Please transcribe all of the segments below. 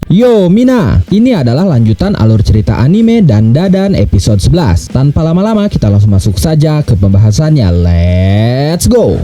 Yo Mina, ini adalah lanjutan alur cerita anime Dandadan episode 11. Tanpa lama-lama kita langsung masuk saja ke pembahasannya. Let's go.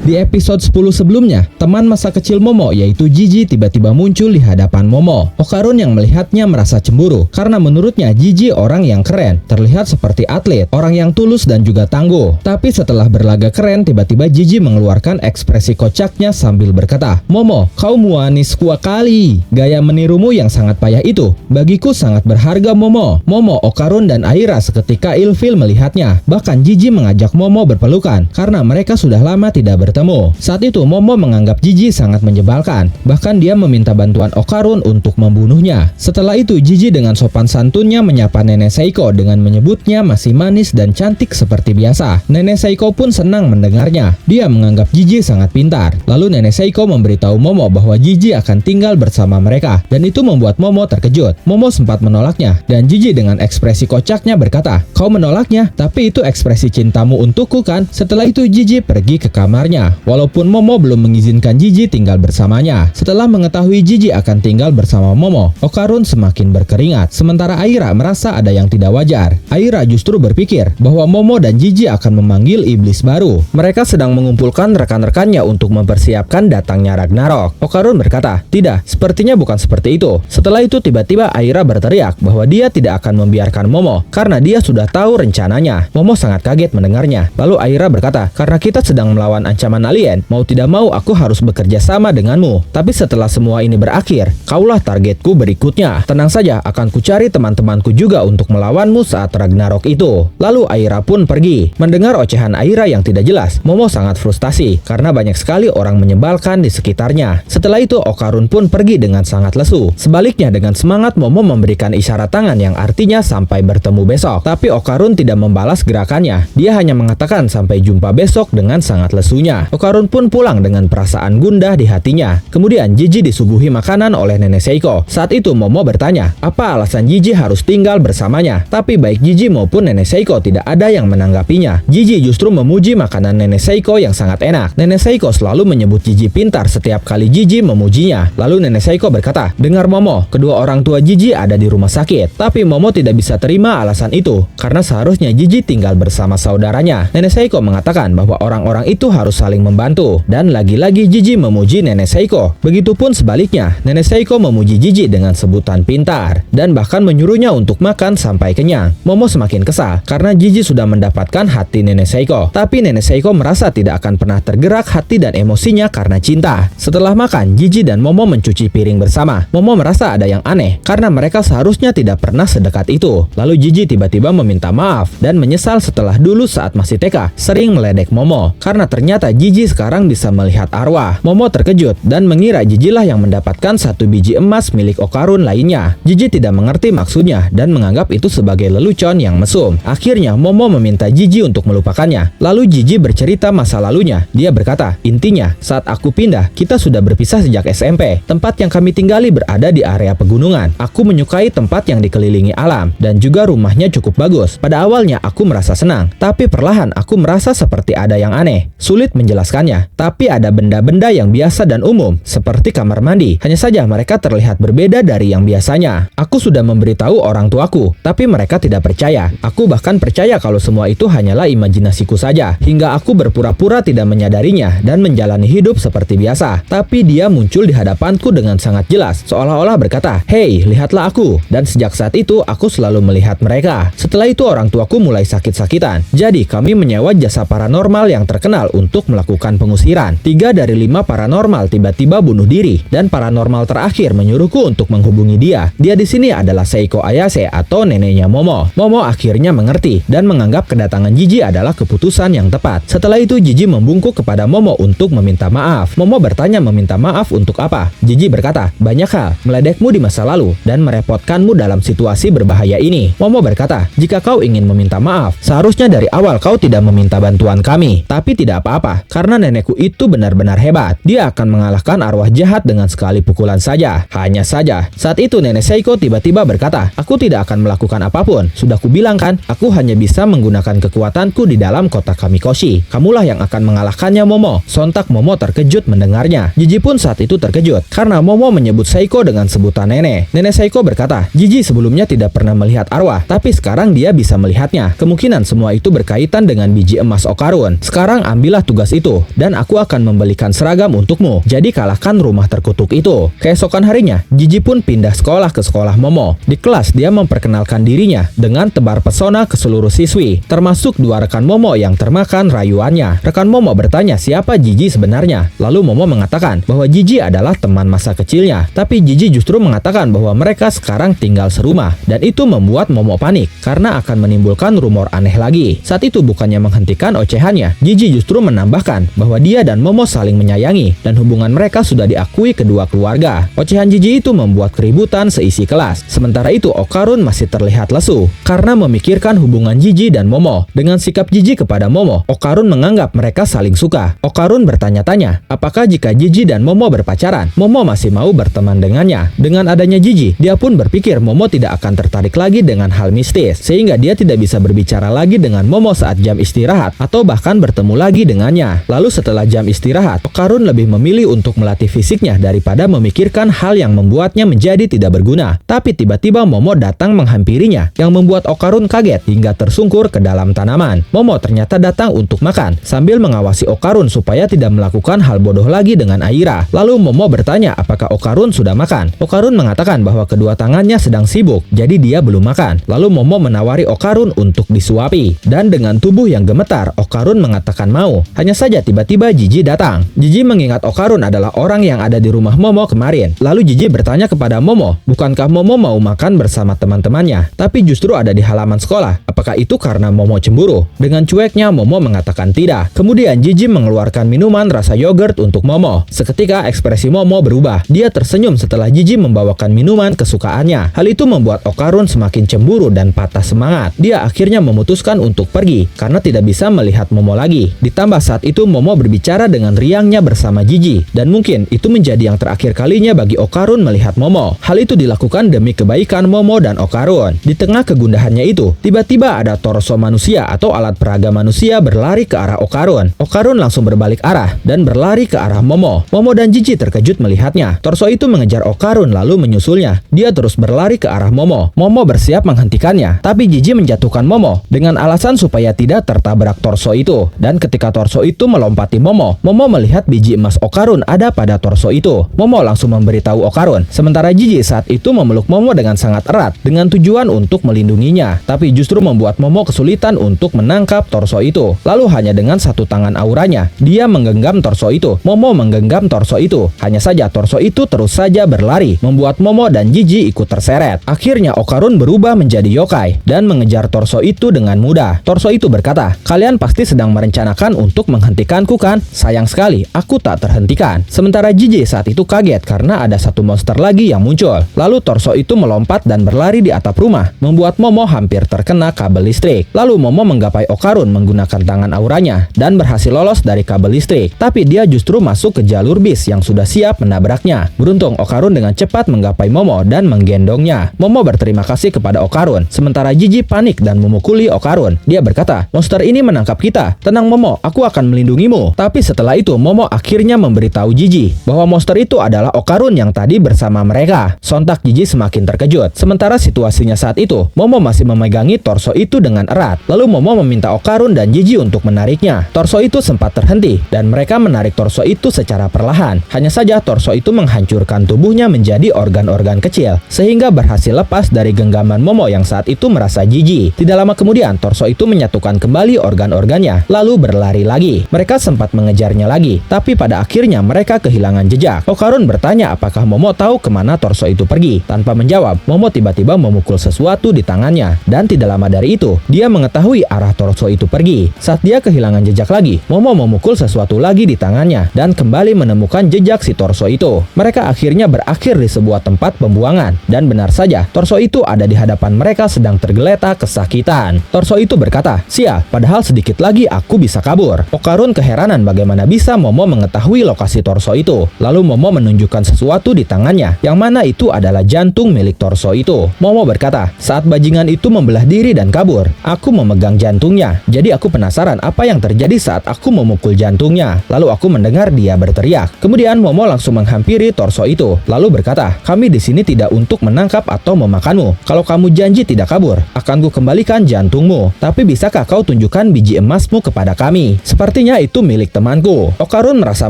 Di episode 10 sebelumnya, teman masa kecil Momo yaitu Jiji tiba-tiba muncul di hadapan Momo. Okarun yang melihatnya merasa cemburu karena menurutnya Jiji orang yang keren, terlihat seperti atlet, orang yang tulus dan juga tangguh. Tapi setelah berlaga keren, tiba-tiba Jiji mengeluarkan ekspresi kocaknya sambil berkata, "Momo, kau manis kali. Gaya menirumu yang sangat payah itu bagiku sangat berharga Momo." Momo, Okarun dan Aira seketika ilfil melihatnya. Bahkan Jiji mengajak Momo berpelukan karena mereka sudah lama tidak bertemu. Saat itu Momo menganggap Jiji sangat menyebalkan. Bahkan dia meminta bantuan Okarun untuk membunuhnya. Setelah itu Jiji dengan sopan santunnya menyapa Nenek Seiko dengan menyebutnya masih manis dan cantik seperti biasa. Nenek Seiko pun senang mendengarnya. Dia menganggap Jiji sangat pintar. Lalu Nenek Seiko memberitahu Momo bahwa Jiji akan tinggal bersama mereka. Dan itu membuat Momo terkejut. Momo sempat menolaknya. Dan Jiji dengan ekspresi kocaknya berkata, "Kau menolaknya? Tapi itu ekspresi cintamu untukku kan?" Setelah itu Jiji pergi ke kamarnya. Walaupun Momo belum mengizinkan Jiji tinggal bersamanya. Setelah mengetahui Jiji akan tinggal bersama Momo, Okarun semakin berkeringat. Sementara Aira merasa ada yang tidak wajar. Aira justru berpikir bahwa Momo dan Jiji akan memanggil iblis baru. Mereka sedang mengumpulkan rekan-rekannya untuk mempersiapkan datangnya Ragnarok. Okarun berkata, "Tidak, sepertinya bukan seperti itu." Setelah itu tiba-tiba Aira berteriak bahwa dia tidak akan membiarkan Momo karena dia sudah tahu rencananya. Momo sangat kaget mendengarnya. Lalu Aira berkata, "Karena kita sedang melawan ancaman alien, mau tidak mau aku harus bekerja sama denganmu. Tapi setelah semua ini berakhir, kaulah targetku berikutnya. Tenang saja, akan kucari teman-temanku juga untuk melawanmu saat Ragnarok itu." Lalu Aira pun pergi. Mendengar ocehan Aira yang tidak jelas, Momo sangat frustasi karena banyak sekali orang menyebalkan di sekitarnya. Setelah itu Okarun pun pergi dengan sangat lesu. Sebaliknya dengan semangat Momo memberikan isyarat tangan yang artinya sampai bertemu besok. Tapi Okarun tidak membalas gerakannya. Dia hanya mengatakan sampai jumpa besok dengan sangat lesunya. Okarun pun pulang dengan perasaan gundah di hatinya. Kemudian Jiji disuguhi makanan oleh Nenek Seiko. Saat itu Momo bertanya, apa alasan Jiji harus tinggal bersamanya? Tapi baik Jiji maupun Nenek Seiko tidak ada yang menanggapinya. Jiji justru memuji makanan Nenek Seiko yang sangat enak. Nenek Seiko selalu menyebut Jiji pintar setiap kali Jiji memujinya. Lalu Nenek Seiko berkata, "Dengar Momo, kedua orang tua Jiji ada di rumah sakit." Tapi Momo tidak bisa terima alasan itu karena seharusnya Jiji tinggal bersama saudaranya. Nenek Seiko mengatakan bahwa orang-orang itu harus saling membantu. Dan lagi-lagi Jiji memuji Nenek Seiko. Begitupun sebaliknya, Nenek Seiko memuji Jiji dengan sebutan pintar dan bahkan menyuruhnya untuk makan sampai kenyang. Momo semakin kesal karena Jiji sudah mendapatkan hati Nenek Seiko. Tapi Nenek Seiko merasa tidak akan pernah tergerak hati dan emosinya karena cinta. Setelah makan, Jiji dan Momo mencuci piring bersama. Momo merasa ada yang aneh karena mereka seharusnya tidak pernah sedekat itu. Lalu Jiji tiba-tiba meminta maaf dan menyesal setelah dulu saat masih TK sering meledek Momo karena ternyata Jiji sekarang bisa melihat arwah. Momo terkejut dan mengira Jiji lah yang mendapatkan satu biji emas milik Okarun lainnya. Jiji tidak mengerti maksudnya dan menganggap itu sebagai lelucon yang mesum. Akhirnya Momo meminta Jiji untuk melupakannya. Lalu Jiji bercerita masa lalunya. Dia berkata, "Intinya saat aku pindah, kita sudah berpisah sejak SMP. Tempat yang kami tinggali berada di area pegunungan. Aku menyukai tempat yang dikelilingi alam dan juga rumahnya cukup bagus. Pada awalnya aku merasa senang, tapi perlahan aku merasa seperti ada yang aneh. Sulit menjelaskannya. Tapi ada benda-benda yang biasa dan umum, seperti kamar mandi. Hanya saja mereka terlihat berbeda dari yang biasanya. Aku sudah memberitahu orang tuaku, tapi mereka tidak percaya. Aku bahkan percaya kalau semua itu hanyalah imajinasiku saja. Hingga aku berpura-pura tidak menyadarinya dan menjalani hidup seperti biasa. Tapi dia muncul di hadapanku dengan sangat jelas, seolah-olah berkata, 'Hei, lihatlah aku.' Dan sejak saat itu, aku selalu melihat mereka. Setelah itu orang tuaku mulai sakit-sakitan. Jadi kami menyewa jasa paranormal yang terkenal untuk melakukan pengusiran. 3 dari 5 paranormal tiba-tiba bunuh diri, dan paranormal terakhir menyuruhku untuk menghubungi dia. Dia di sini adalah Seiko Ayase atau neneknya Momo. Momo akhirnya mengerti dan menganggap kedatangan Jiji adalah keputusan yang tepat. Setelah itu Jiji membungkuk kepada Momo untuk meminta maaf. Momo bertanya meminta maaf untuk apa? Jiji berkata, banyak hal, meledekmu di masa lalu dan merepotkanmu dalam situasi berbahaya ini. Momo berkata, jika kau ingin meminta maaf, seharusnya dari awal kau tidak meminta bantuan kami. Tapi tidak apa-apa, karena nenekku itu benar-benar hebat. Dia akan mengalahkan arwah jahat dengan sekali pukulan saja. Hanya saja, saat itu nenek Seiko tiba-tiba berkata, aku tidak akan melakukan apapun. Sudah kubilang kan, aku hanya bisa menggunakan kekuatanku di dalam kotak Kamikoshi. Kamulah yang akan mengalahkannya, Momo. Sontak Momo terkejut mendengarnya. Jiji pun saat itu terkejut, karena Momo menyebut Seiko dengan sebutan nenek. Nenek Seiko berkata, Jiji sebelumnya tidak pernah melihat arwah, tapi sekarang dia bisa melihatnya. Kemungkinan semua itu berkaitan dengan biji emas Okarun. Sekarang ambillah tugas itu, dan aku akan membelikan seragam untukmu. Jadi kalahkan rumah terkutuk itu. Keesokan harinya, Jiji pun pindah sekolah ke sekolah Momo. Di kelas, dia memperkenalkan dirinya dengan tebar pesona ke seluruh siswi, termasuk 2 rekan Momo yang termakan rayuannya. Rekan Momo bertanya siapa Jiji sebenarnya. Lalu Momo mengatakan bahwa Jiji adalah teman masa kecilnya. Tapi Jiji justru mengatakan bahwa mereka sekarang tinggal serumah, dan itu membuat Momo panik karena akan menimbulkan rumor aneh lagi. Saat itu bukannya menghentikan ocehannya, Jiji justru menambahkan bahwa dia dan Momo saling menyayangi dan hubungan mereka sudah diakui kedua keluarga. Ocehan Jiji itu membuat keributan seisi kelas. Sementara itu Okarun masih terlihat lesu karena memikirkan hubungan Jiji dan Momo. Dengan sikap Jiji kepada Momo, Okarun menganggap mereka saling suka. Okarun bertanya-tanya, apakah jika Jiji dan Momo berpacaran, Momo masih mau berteman dengannya? Dengan adanya Jiji, dia pun berpikir Momo tidak akan tertarik lagi dengan hal mistis, sehingga dia tidak bisa berbicara lagi dengan Momo saat jam istirahat atau bahkan bertemu lagi dengannya. Lalu setelah jam istirahat, Okarun lebih memilih untuk melatih fisiknya daripada memikirkan hal yang membuatnya menjadi tidak berguna. Tapi tiba-tiba Momo datang menghampirinya, yang membuat Okarun kaget hingga tersungkur ke dalam tanaman. Momo ternyata datang untuk makan, sambil mengawasi Okarun supaya tidak melakukan hal bodoh lagi dengan Aira. Lalu Momo bertanya apakah Okarun sudah makan. Okarun mengatakan bahwa kedua tangannya sedang sibuk, jadi dia belum makan. Lalu Momo menawari Okarun untuk disuapi, dan dengan tubuh yang gemetar, Okarun mengatakan mau. Hanya saja tiba-tiba Jiji datang. Jiji mengingat Okarun adalah orang yang ada di rumah Momo kemarin. Lalu Jiji bertanya kepada Momo, bukankah Momo mau makan bersama teman-temannya, tapi justru ada di halaman sekolah? Apakah itu karena Momo cemburu? Dengan cueknya Momo mengatakan tidak. Kemudian Jiji mengeluarkan minuman rasa yogurt untuk Momo. Seketika ekspresi Momo berubah. Dia tersenyum setelah Jiji membawakan minuman kesukaannya. Hal itu membuat Okarun semakin cemburu dan patah semangat. Dia akhirnya memutuskan untuk pergi karena tidak bisa melihat Momo lagi. Ditambah saat itu Momo berbicara dengan riangnya bersama Jiji, dan mungkin itu menjadi yang terakhir kalinya bagi Okarun melihat Momo. Hal itu dilakukan demi kebaikan Momo dan Okarun. Di tengah kegundahannya itu, tiba-tiba ada torso manusia atau alat peraga manusia berlari ke arah Okarun. Okarun langsung berbalik arah dan berlari ke arah Momo. Momo dan Jiji terkejut melihatnya. Torso itu mengejar Okarun lalu menyusulnya. Dia terus berlari ke arah Momo. Momo bersiap menghentikannya, tapi Jiji menjatuhkan Momo dengan alasan supaya tidak tertabrak torso itu. Dan ketika torso itu melompati Momo, Momo melihat biji emas Okarun ada pada torso itu. Momo langsung memberitahu Okarun. Sementara Jiji saat itu memeluk Momo dengan sangat erat dengan tujuan untuk melindunginya, tapi justru membuat Momo kesulitan untuk menangkap torso itu. Lalu hanya dengan satu tangan auranya, dia menggenggam torso itu. Momo menggenggam torso itu. Hanya saja torso itu terus saja berlari, membuat Momo dan Jiji ikut terseret. Akhirnya Okarun berubah menjadi yokai dan mengejar torso itu dengan mudah. Torso itu berkata, kalian pasti sedang merencanakan untuk menghentikanku kan? Sayang sekali, aku tak terhentikan. Sementara Jiji saat itu kaget karena ada satu monster lagi yang muncul. Lalu torso itu melompat dan berlari di atap rumah, membuat Momo hampir terkena kabel listrik. Lalu Momo menggapai Okarun menggunakan tangan auranya dan berhasil lolos dari kabel listrik. Tapi dia justru masuk ke jalur bis yang sudah siap menabraknya. Beruntung Okarun dengan cepat menggapai Momo dan menggendongnya. Momo berterima kasih kepada Okarun, sementara Jiji panik dan memukuli Okarun. Dia berkata, monster ini menangkap kita. Tenang Momo, aku akan melindungimu. Tapi setelah itu Momo akhirnya memberitahu Jiji bahwa monster itu adalah Okarun yang tadi bersama mereka. Sontak Jiji semakin terkejut. Sementara situasinya saat itu, Momo masih memegangi torso itu dengan erat. Lalu Momo meminta Okarun dan Jiji untuk menariknya. Torso itu sempat terhenti dan mereka menarik torso itu secara perlahan. Hanya saja torso itu menghancurkan tubuhnya menjadi organ-organ kecil, sehingga berhasil lepas dari genggaman Momo yang saat itu merasa jijik. Tidak lama kemudian torso itu menyatukan kembali organ-organnya lalu berlari lagi. Mereka sempat mengejarnya lagi, tapi pada akhirnya mereka kehilangan jejak. Okarun bertanya apakah Momo tahu kemana torso itu pergi. Tanpa menjawab, Momo tiba-tiba memukul sesuatu di tangannya, dan tidak lama dari itu, dia mengetahui arah torso itu pergi. Saat dia kehilangan jejak lagi, Momo memukul sesuatu lagi di tangannya, dan kembali menemukan jejak si torso itu. Mereka akhirnya berakhir di sebuah tempat pembuangan, dan benar saja, torso itu ada di hadapan mereka sedang tergeletak kesakitan. Torso itu berkata, "Sial, padahal sedikit lagi aku bisa kabur." Okarun keheranan bagaimana bisa Momo mengetahui lokasi torso itu. Lalu Momo menunjukkan sesuatu di tangannya, yang mana itu adalah jantung milik torso itu. Momo berkata, "Saat bajingan itu membelah diri dan kabur, aku memegang jantungnya. Jadi aku penasaran apa yang terjadi saat aku memukul jantungnya." Lalu aku mendengar dia berteriak. Kemudian Momo langsung menghampiri torso itu, lalu berkata, "Kami di sini tidak untuk menangkap atau memakanmu. Kalau kamu janji tidak kabur, akan ku kembalikan jantungmu. Tapi bisakah kau tunjukkan biji emasmu kepada kami? Sepertinya itu milik temanku." Okarun merasa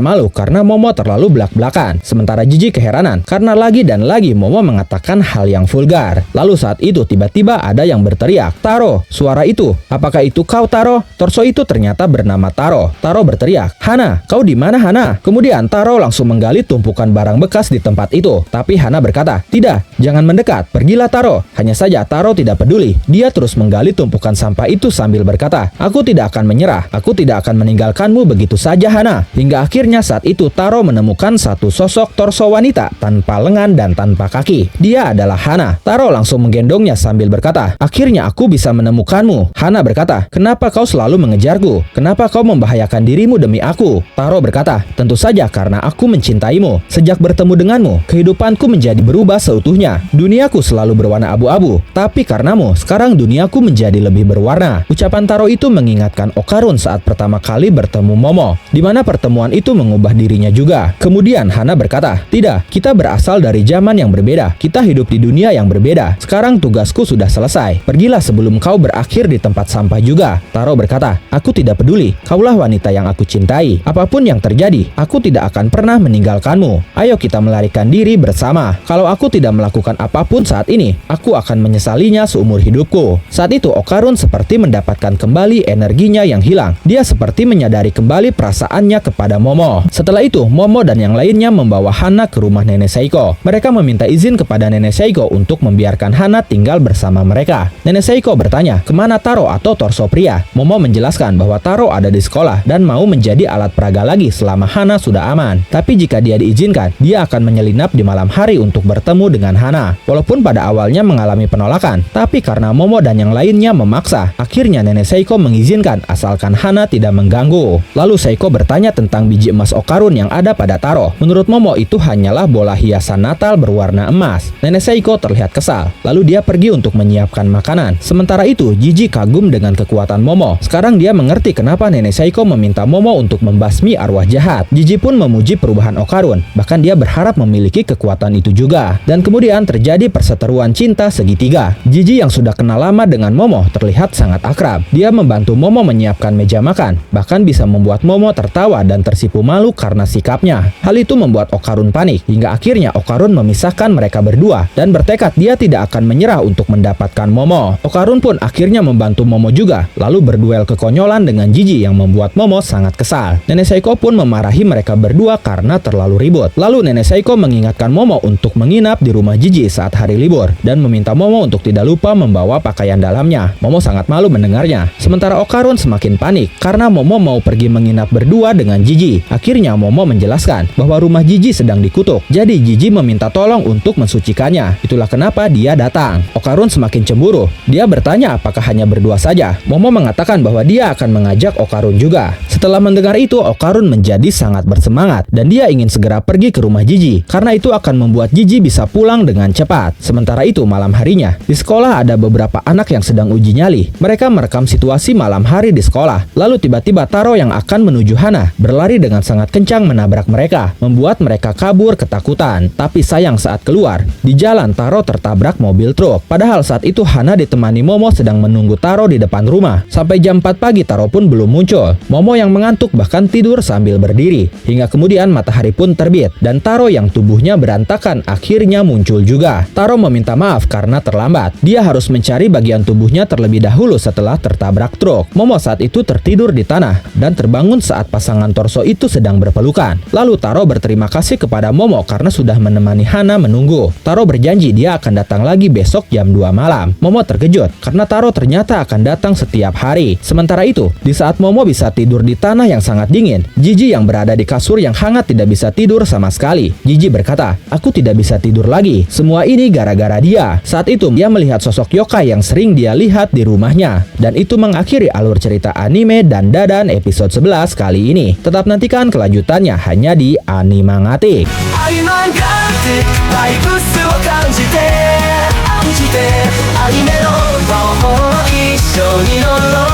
malu karena Momo terlalu belak-belakan. Sementara Jiji keheranan karena lagi dan lagi Momo mengatakan hal yang vulgar. Lalu saat itu tiba-tiba ada yang berteriak, "Taro!" Suara itu, "Apakah itu kau, Taro?" Torso itu ternyata bernama Taro. Taro berteriak, "Hana, kau di mana, Hana?" Kemudian Taro langsung menggali tumpukan barang bekas di tempat itu. Tapi Hana berkata, "Tidak, jangan mendekat, pergilah Taro." Hanya saja Taro tidak peduli. Dia terus menggali tumpukan sampah itu sambil berkata, "Aku tidak akan menyerah. Aku tidak akan meninggalkanmu begitu saja, Hana." Hingga akhirnya saat itu Taro menemukan satu sosok torso wanita tanpa lengan dan tanpa kaki. Dia adalah Hana. Taro langsung menggendongnya sambil berkata, "Akhirnya aku bisa menemukanmu." Hana berkata, "Kenapa kau selalu mengejarku? Kenapa kau membahayakan dirimu demi aku?" Taro berkata, "Tentu saja karena aku mencintaimu. Sejak bertemu denganmu, kehidupanku menjadi berubah seutuhnya. Duniaku selalu berwarna abu-abu, tapi karenamu, sekarang duniaku menjadi lebih berwarna." Ucapan Taro itu mengingatkan Okarun saat pertama kali bertemu Momo, di mana pertemuan itu mengubah dirinya juga. Kemudian Hana berkata, "Tidak, kita berasal dari zaman yang berbeda. Kita hidup di dunia yang berbeda. Sekarang tugasku sudah selesai. Pergilah sebelum kau berakhir di tempat sampah juga." Taro berkata, "Aku tidak peduli. Kaulah wanita yang aku cintai. Apapun yang terjadi, aku tidak akan pernah meninggalkanmu. Ayo kita melarikan diri bersama. Kalau aku tidak melakukan apapun saat ini, aku akan menyesalinya seumur hidupku." Saat itu Okarun seperti mendapatkan kembali energinya yang hilang. Dia seperti menyadari kembali perasaannya kepada Momo. Setelah itu, Momo dan yang lainnya membawa Hana ke rumah Nenek Seiko. Mereka meminta izin kepada Nenek Seiko untuk membiarkan Hana tinggal bersama mereka. Nenek Seiko bertanya, "Kemana Taro atau torso pria?" Momo menjelaskan bahwa Taro ada di sekolah dan mau menjadi alat peraga lagi selama Hana sudah aman. Tapi jika dia diizinkan, dia akan menyelinap di malam hari untuk bertemu dengan Hana. Walaupun pada awalnya mengalami penolakan, tapi karena Momo dan yang lainnya memaksa, akhirnya Nenek Seiko mengizinkan asalkan Hana tidak mengganggu. Lalu Seiko bertanya tentang biji emas Okarun yang ada pada Taro. Menurut Momo itu hanyalah bola hiasan Natal berwarna emas. Nenek Seiko terlihat kesal. Lalu dia pergi untuk menyiapkan makanan. Sementara itu, Jiji kagum dengan kekuatan Momo. Sekarang dia mengerti kenapa Nenek Seiko meminta Momo untuk membasmi arwah jahat. Jiji pun memuji perubahan Okarun. Bahkan dia berharap memiliki kekuatan itu juga. Dan kemudian terjadi perseteruan cinta segitiga. Jiji yang sudah kenal lama dengan Momo terlihat sangat akrab. Dia membantu Momo menyiapkan meja makan. Bahkan bisa membuat Momo tertawa dan tersipu malu karena sikapnya. Hal itu membuat Okarun panik. Hingga akhirnya Okarun memisahkan mereka berdua dan bertekad dia tidak akan menyerah untuk mendapatkan Momo. Okarun pun akhirnya membantu Momo juga, lalu berduel kekonyolan dengan Jiji yang membuat Momo sangat kesal. Nenek Seiko pun memarahi mereka berdua karena terlalu ribut. Lalu Nenek Seiko mengingatkan Momo untuk menginap di rumah Jiji saat hari libur dan meminta Momo untuk tidak lupa membawa pakaian dalamnya. Momo sangat malu mendengarnya. Sementara Okarun semakin panik karena Momo mau pergi menginap berdua dengan Jiji. Akhirnya Momo menjelaskan bahwa rumah Jiji sedang dikutuk. Jadi Jiji meminta tolong untuk mensucikannya. Itulah kenapa dia datang. Okarun semakin cemburu. Dia bertanya apakah hanya berdua saja. Momo mengatakan bahwa dia akan mengajak Okarun juga. Setelah mendengar itu, Okarun menjadi sangat bersemangat dan dia ingin segera pergi ke rumah Jiji karena itu akan membuat Jiji bisa pulang dengan cepat. Sementara itu malam harinya, di sekolah ada beberapa anak yang sedang uji nyali. Mereka merekam situasi malam hari di sekolah. Lalu tiba-tiba Taro yang akan menuju Hana berlari dengan sangat kencang menabrak mereka, membuat mereka kabur ketakutan. Tapi sayang saat keluar, di jalan Taro tertabrak mobil truk. Padahal saat itu Hana ditemani Momo sedang menunggu Taro di depan rumah. Sampai jam 4 pagi Taro pun belum muncul. Momo yang mengantuk bahkan tidur sambil berdiri. Hingga kemudian matahari pun terbit dan Taro yang tubuhnya berantakan akhirnya muncul juga. Taro meminta maaf karena terlambat. Dia harus mencari bagian tubuhnya terlebih dahulu setelah tertabrak truk. Momo saat itu tertidur di tanah. dan terbangun saat pasangan torso itu sedang berpelukan. Lalu Taro berterima kasih kepada Momo karena sudah menemani Hana menunggu. Taro berjanji dia akan datang lagi besok jam 2 malam. Momo terkejut karena Taro ternyata akan datang setiap hari. Sementara itu, di saat Momo bisa tidur di tanah yang sangat dingin, Gigi yang berada di kasur yang hangat tidak bisa tidur sama sekali. Gigi berkata, "Aku tidak bisa tidur lagi. Semua ini gara-gara dia." Saat itu, dia melihat sosok yokai yang sering dia lihat di rumahnya. Dan itu mengakhiri alur cerita anime Dan Dadan episode 11 kali ini. Tetap nantikan kelanjutannya hanya di Animangatik. アニマンガーってバイブスを感じてアニメの魔法一緒に乗ろう